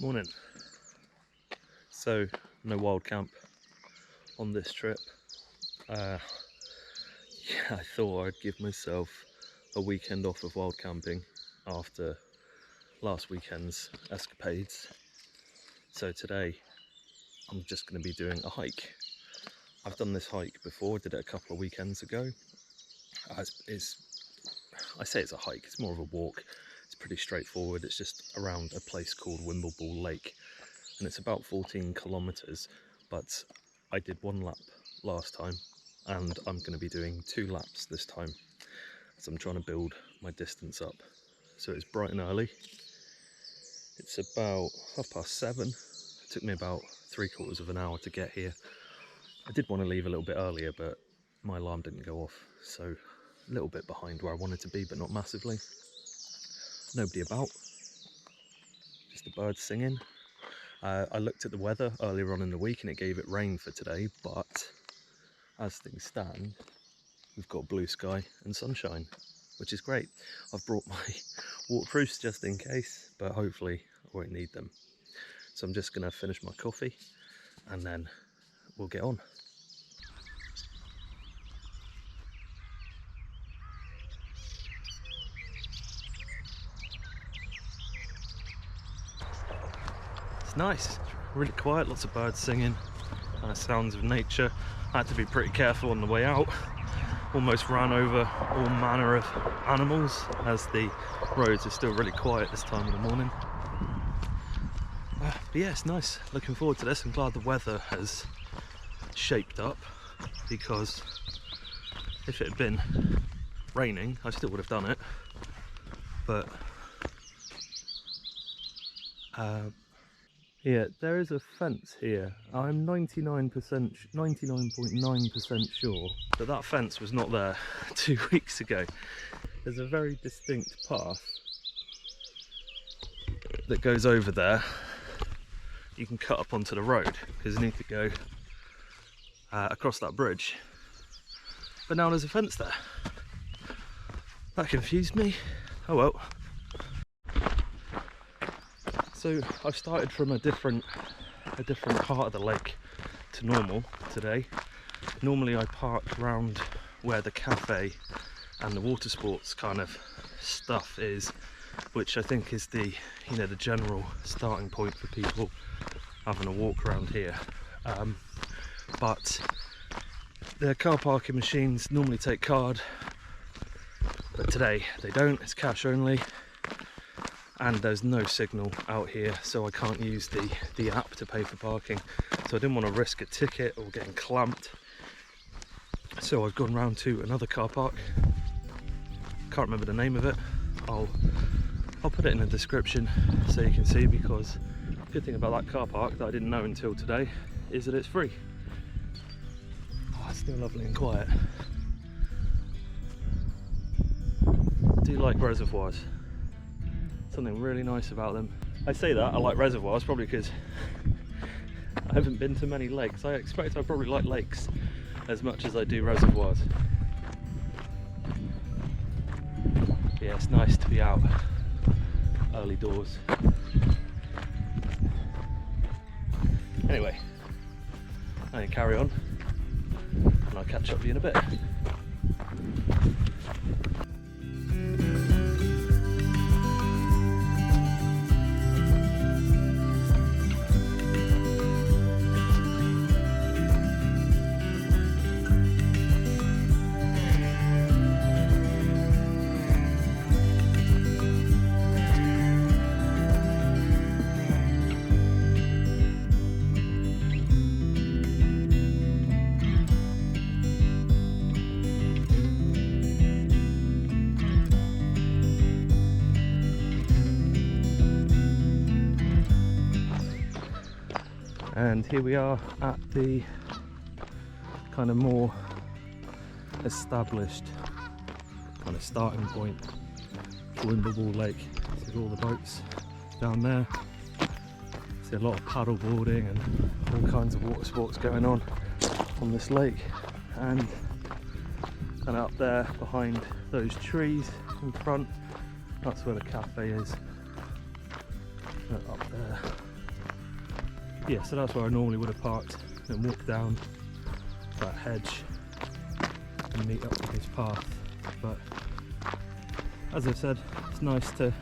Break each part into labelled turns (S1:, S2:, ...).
S1: Morning. So, no wild camp on this trip. Yeah, I thought I'd give myself a weekend off of wild camping after last weekend's escapades. So today I'm just going to be doing a hike. I've done this hike before, did it a couple of weekends ago. I say it's a hike, it's more of a walk. It's pretty straightforward. It's just around a place called Wimbleball Lake, and it's about 14 kilometers, but I did one lap last time and I'm going to be doing 2 laps this time, so I'm trying to build my distance up. So it's bright and early. It's about 7:30. It took me about 3/4 of an hour to get here. I did want to leave a little bit earlier, but my alarm didn't go off, so a little bit behind where I wanted to be, but not massively. Nobody about, just the birds singing. I looked at the weather earlier on in the week and it gave it rain for today, but as things stand, we've got blue sky and sunshine, which is great. I've brought my waterproofs just in case, but hopefully I won't need them. So I'm just going to finish my coffee and then we'll get on. It's nice, really quiet, lots of birds singing, kind of sounds of nature. I had to be pretty careful on the way out. Almost ran over all manner of animals as the roads are still really quiet this time of the morning. But yeah, it's nice. Looking forward to this. I'm glad the weather has shaped up, because if it had been raining I still would have done it. But yeah, there is a fence here. I'm 99.9% sure that that fence was not there 2 weeks ago. There's a very distinct path that goes over there. You can cut up onto the road because you need to go across that bridge. But now there's a fence there. That confused me. Oh well. So I've started from a different part of the lake to normal today. Normally I park around where the cafe and the water sports kind of stuff is, which I think is the the general starting point for people having a walk around here. But the car parking machines normally take card, but today they don't. It's cash only. And there's no signal out here, so I can't use the app to pay for parking. So I didn't want to risk a ticket or getting clamped. So I've gone round to another car park. Can't remember the name of it. I'll put it in the description so you can see, because the good thing about that car park that I didn't know until today is that it's free. Oh, it's still lovely and quiet. I do like reservoirs. Something really nice about them. I say that I like reservoirs probably because I haven't been to many lakes. I expect I probably like lakes as much as I do reservoirs. But yeah, it's nice to be out early doors. Anyway, I'm going to carry on and I'll catch up with you in a bit. And here we are at the kind of more established kind of starting point for Wimbleball Lake. See all the boats down there. See a lot of paddle boarding and all kinds of water sports going on this lake. And kind of up there behind those trees in front, that's where the cafe is. Up there yeah, so that's where I normally would have parked and walked down that hedge and meet up with this path. But as I said, it's nice to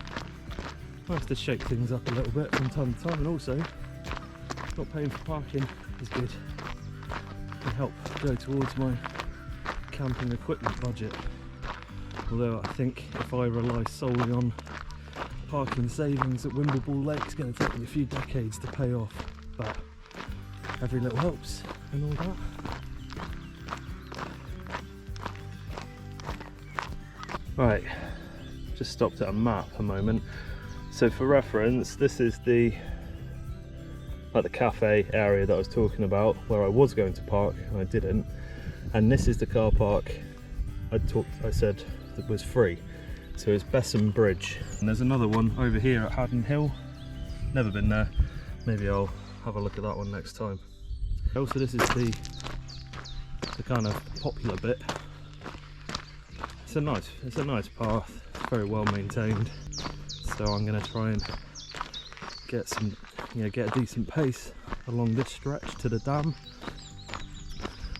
S1: shake things up a little bit from time to time, and also not paying for parking is good. It can help go towards my camping equipment budget. Although I think if I rely solely on parking savings at Wimbleball Lake, it's going to take me a few decades to pay off, but every little helps and all that. Right, just stopped at a map a moment. So for reference, this is the cafe area that I was talking about, where I was going to park and I didn't, and this is the car park I said that was free. So it's Bessam Bridge, and there's another one over here at Haddon Hill. Never been there. Maybe I'll have a look at that one next time. Also, this is the kind of popular bit. It's a nice path. It's very well maintained. So I'm going to try and get a decent pace along this stretch to the dam,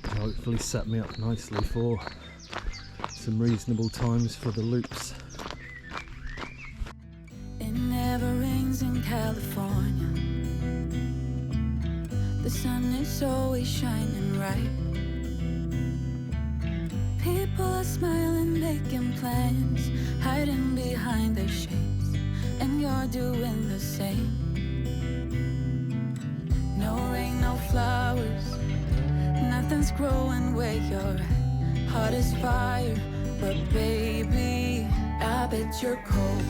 S1: and hopefully set me up nicely for some reasonable times for the loops.
S2: It never rains in California. The sun is always shining bright. People are smiling, making plans, hiding behind their shades, and you're doing the same. No rain, no flowers, nothing's growing where you're at. Heart is fire, but baby, I bet you're cold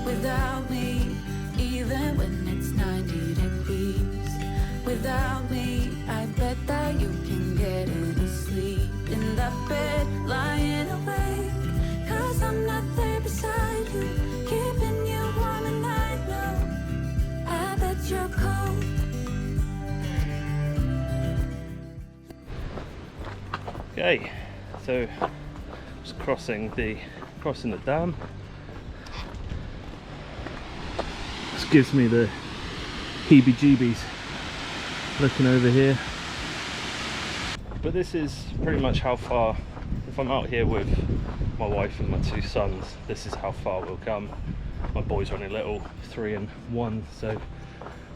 S2: without me, even when it's 90 degrees. Without me, I bet that you can get any sleep in that bed, lying awake, 'cause I'm not there beside you, keeping you warm, and I know I bet you're cold.
S1: Okay, so just crossing the dam. This gives me the heebie-jeebies looking over here. But this is pretty much how far, if I'm out here with my wife and my two sons, this is how far we'll come. My boys are only little, 3 and 1, so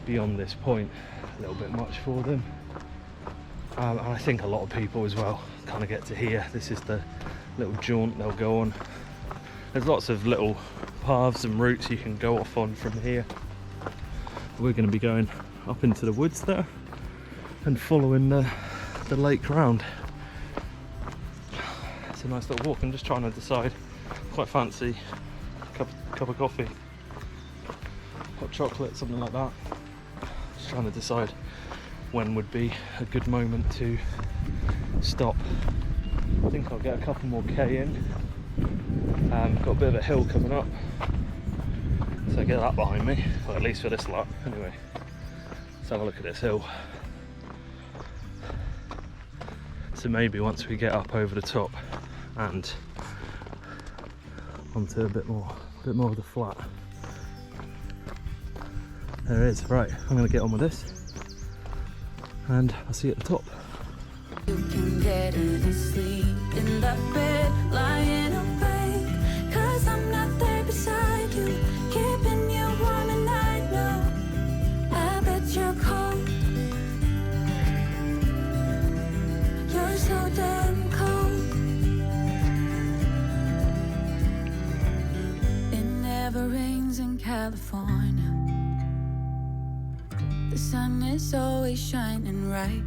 S1: beyond this point, a little bit much for them. And I think a lot of people as well kind of get to here. This is the little jaunt they'll go on. There's lots of little paths and routes you can go off on from here. We're going to be going up into the woods there and following the lake round. It's a nice little walk. I'm just trying to decide. Quite fancy cup of coffee, hot chocolate, something like that. Just trying to decide when would be a good moment to stop. I think I'll get a couple more K in. Got a bit of a hill coming up, so I get that behind me, or at least for this lap. Anyway, let's have a look at this hill. So maybe once we get up over the top and onto a bit more of the flat. There it is. Right, I'm going to get on with this, and I'll see you at the top.
S2: You can get any sleep in that bed, lying awake, 'cause I'm not there beside you, keeping you warm, and I know I bet you're cold. You're so damn cold. It never rains in California. The sun is always shining bright.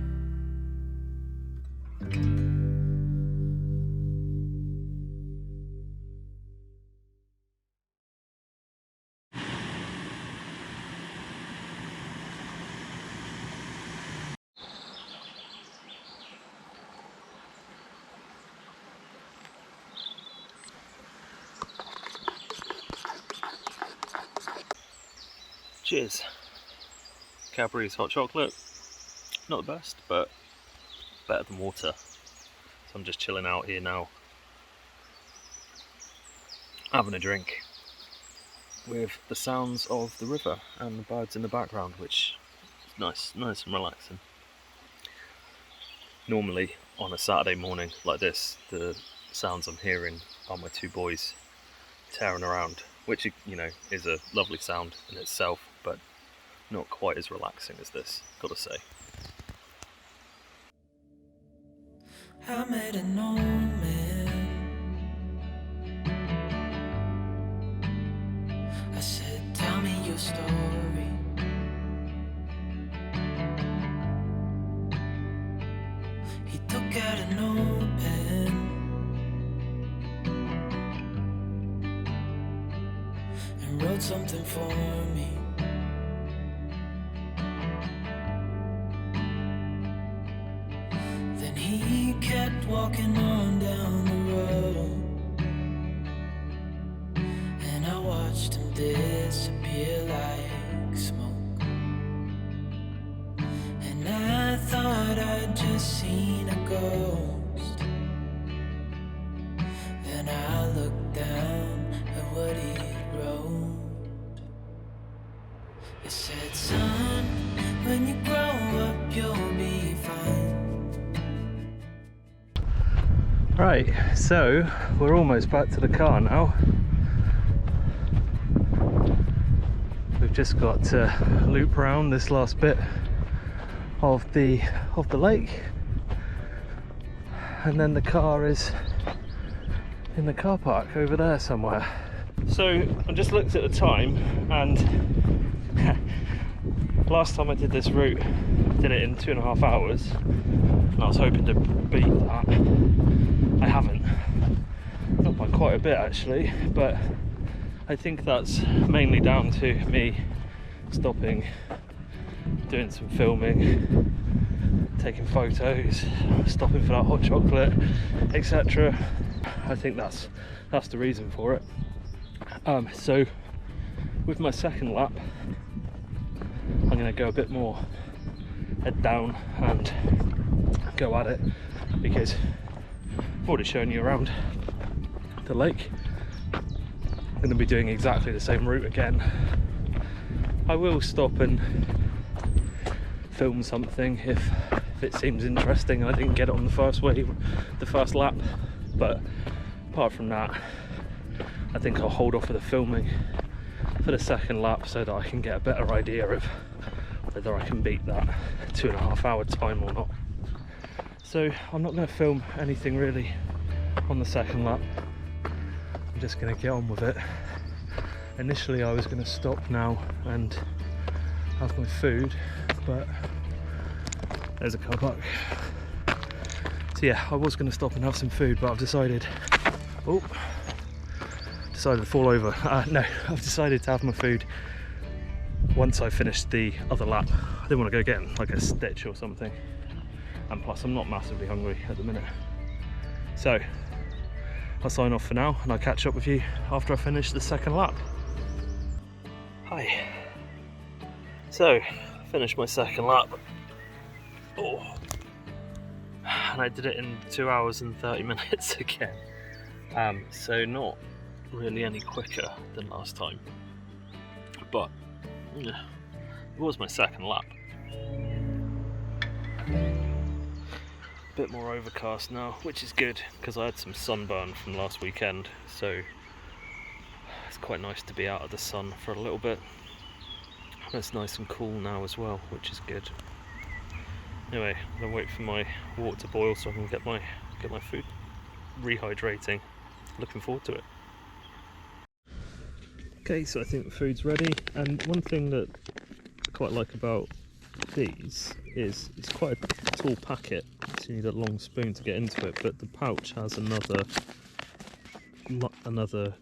S1: Cheers. Cadbury's hot chocolate. Not the best, but better than water. So I'm just chilling out here now, having a drink with the sounds of the river and the birds in the background, which It's nice and relaxing. Normally on a Saturday morning like this, the sounds I'm hearing are my two boys tearing around, which, you know, is a lovely sound in itself, but not quite as relaxing as this, gotta say.
S2: I made an old man. I said, tell me your story. He took out an old pen and wrote something for me. Then he kept walking on down the road, and I watched him disappear like smoke. And I thought I'd just seen a ghost. Then I looked down at what he wrote. It said, son, when you grow up you'll be fine.
S1: Right, so we're almost back to the car now. We've just got to loop around this last bit of the lake, and then the car is in the car park over there somewhere. So I just looked at the time, and last time I did this route, I did it in 2.5 hours, and I was hoping to beat that. I haven't, not by quite a bit actually, but I think that's mainly down to me stopping, doing some filming, taking photos, stopping for that hot chocolate, etc. I think that's the reason for it. So with my second lap, I'm going to go a bit more head down and go at it, because I've already shown you around the lake. I'm going to be doing exactly the same route again. I will stop and film something if it seems interesting and I didn't get it on the first lap, but apart from that, I think I'll hold off for the filming for the second lap so that I can get a better idea of whether I can beat that 2.5 hour time or not. So I'm not going to film anything really on the second lap. I'm just going to get on with it. Initially I was going to stop now and have my food, but there's a car park. So yeah, I was going to stop and have some food, but I've decided to fall over. No, I've decided to have my food once I finished the other lap. I didn't want to go get like a stitch or something. And plus I'm not massively hungry at the minute. So I'll sign off for now and I'll catch up with you after I finish the second lap. Hi. So, I finished my second lap. And I did it in 2 hours and 30 minutes again. So not really any quicker than last time. But it was my second lap. A bit more overcast now, which is good because I had some sunburn from last weekend, so it's quite nice to be out of the sun for a little bit. It's nice and cool now as well, which is good. Anyway, I'm gonna wait for my water to boil so I can get my food rehydrating. Looking forward to it. Okay, so I think the food's ready, and one thing that I quite like about these is it's quite a tall packet, so you need a long spoon to get into it, but the pouch has another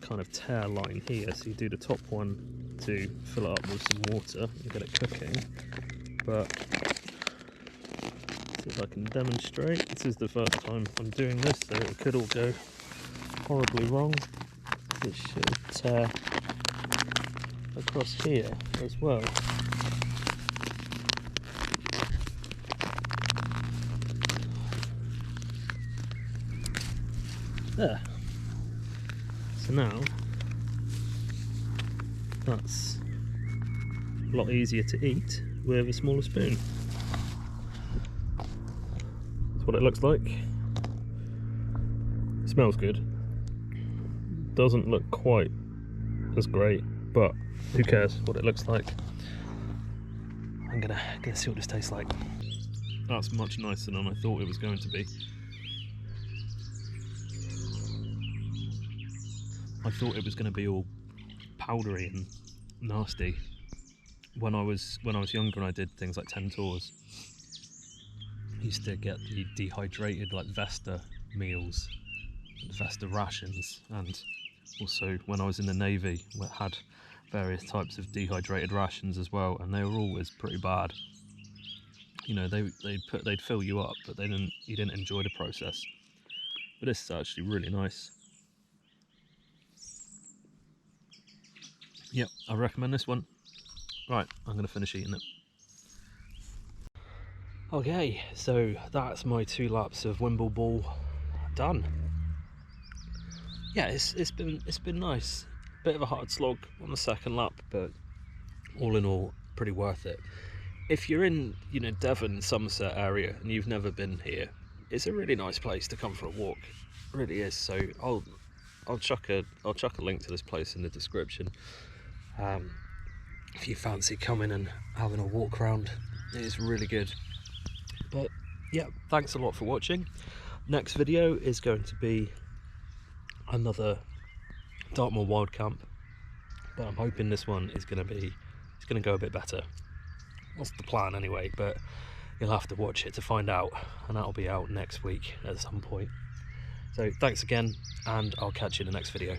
S1: kind of tear line here, so you do the top one to fill it up with some water and get it cooking. But see if I can demonstrate. This is the first time I'm doing this, so it could all go horribly wrong. It should tear across here as well. There. So now that's a lot easier to eat. with a smaller spoon. That's what it looks like. It smells good. Doesn't look quite as great, but who cares what it looks like. I'm gonna see what this tastes like. That's much nicer than I thought it was going to be. I thought it was going to be all powdery and nasty. When I was younger and I did things like 10 tours, I used to get the dehydrated like Vesta meals, Vesta rations, and also when I was in the Navy, we had various types of dehydrated rations as well, and they were always pretty bad. You know, they'd fill you up, but you didn't enjoy the process. But this is actually really nice. Yep, I recommend this one. Right, I'm going to finish eating it. Okay, so that's my 2 laps of Wimbleball done. Yeah, it's been nice. Bit of a hard slog on the second lap, but all in all, pretty worth it. If you're in, Devon, Somerset area, and you've never been here, it's a really nice place to come for a walk. It really is. So I'll chuck a link to this place in the description. If you fancy coming and having a walk around, it is really good. But yeah, thanks a lot for watching. Next video is going to be another Dartmoor Wild Camp, but I'm hoping this one is going to go a bit better. That's the plan anyway, but you'll have to watch it to find out, and that'll be out next week at some point. So thanks again, and I'll catch you in the next video.